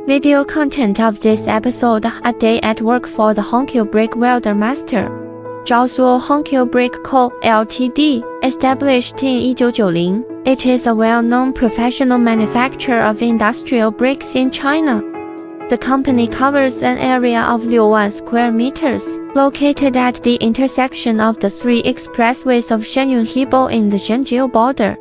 Video content of this episode: A day at work for the Hongqiu Brick Welder Master. Jiaosu Hongqiu Brick Co., Ltd., established in 1990. It is a well-known professional manufacturer of industrial bricks in China. The company covers an area of 6,000 square meters, located at the intersection of the three expressways of Shenyun-Hebei in the Zhenjiang border.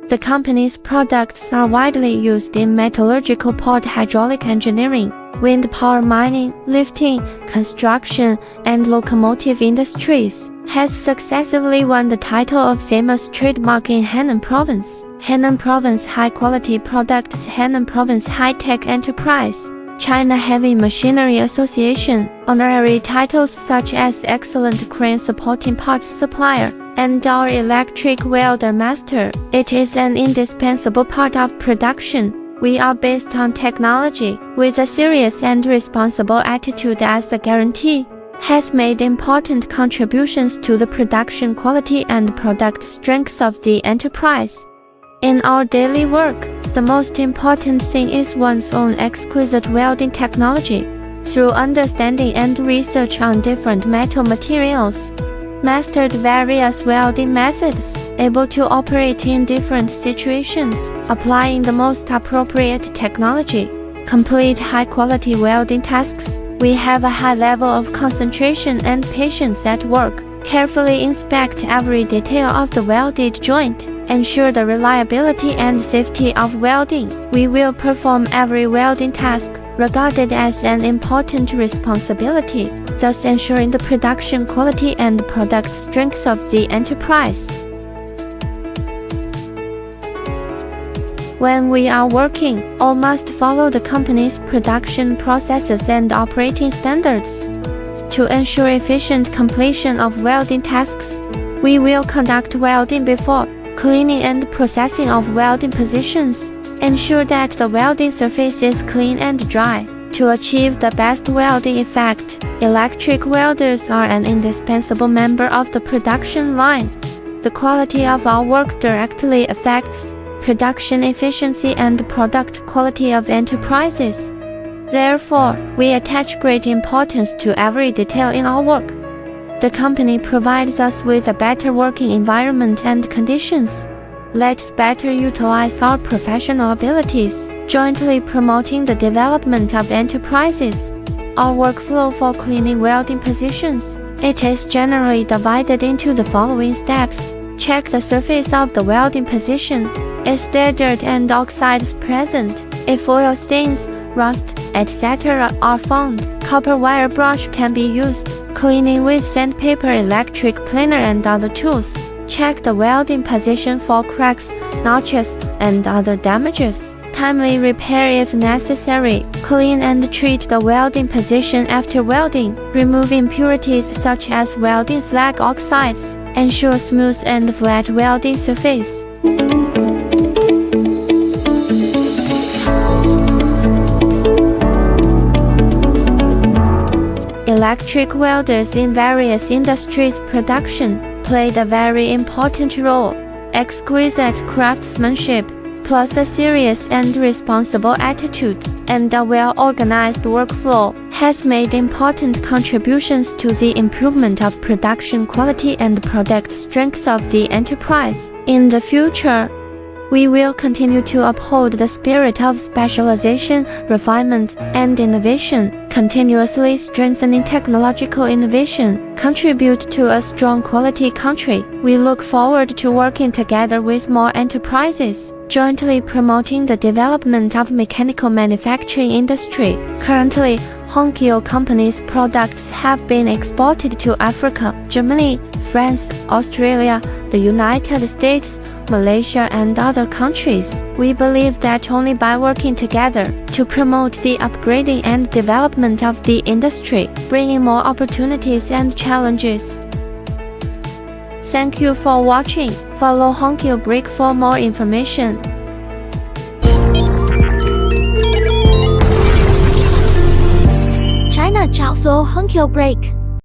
The company's products are widely used in metallurgical port hydraulic engineering, wind power mining, lifting, construction, and locomotive industries. Has successively won the title of famous trademark in Henan Province, Henan Province High Quality Products, Henan Province High Tech Enterprise, China Heavy Machinery Association, honorary titles such as Excellent Crane Supporting Parts Supplier, and our Electric Welder Master. It is an indispensable part of production. We are based on technology, with a serious and responsible attitude as the guarantee. Has made important contributions to the production quality and product strengths of the enterprise. In our daily work, the most important thing is one's own exquisite welding technology. Through understanding and research on different metal materials, mastered various welding methods, able to operate in different situations, applying the most appropriate technology, complete high-quality welding tasks. We have a high level of concentration and patience at work, carefully inspect every detail of the welded joint, ensure the reliability and safety of welding. We will perform every welding task, regarded as an important responsibility, thus ensuring the production quality and product strengths of the enterprise. When we are working, all must follow the company's production processes and operating standards. To ensure efficient completion of welding tasks, we will conduct welding before, cleaning and processing of welding positions. Ensure that the welding surface is clean and dry. To achieve the best welding effect, electric welders are an indispensable member of the production line. The quality of our work directly affects production efficiency and product quality of enterprises. Therefore, we attach great importance to every detail in our work. The company provides us with a better working environment and conditions. Let's better utilize our professional abilities, jointly promoting the development of enterprises. Our workflow for cleaning welding positions. It is generally divided into the following steps. Check the surface of the welding position. Is there dirt and oxides present? If oil stains, rust, etc. are found, copper wire brush can be used. Cleaning with sandpaper, electric planer, and other tools. Check the welding position for cracks, notches, and other damages. Timely repair if necessary. Clean and treat the welding position after welding. Remove impurities such as welding slag oxides. Ensure smooth and flat welding surface. Electric welders in various industries' production played a very important role. Exquisite craftsmanship, plus a serious and responsible attitude, and a well-organized workflow, has made important contributions to the improvement of production quality and product strengths of the enterprise. In the future, we will continue to uphold the spirit of specialization, refinement, and innovation, continuously strengthening technological innovation, contribute to a strong quality country. We look forward to working together with more enterprises, jointly promoting the development of mechanical manufacturing industry. Currently, Hongqiu Company's products have been exported to Africa, Germany, France, Australia, the United States, Malaysia, and other countries. We believe that only by working together to promote the upgrading and development of the industry, bringing more opportunities and challenges. Thank you for watching. Follow Hongqiu Brick for more information. China Jiaosu Hongqiu Brick.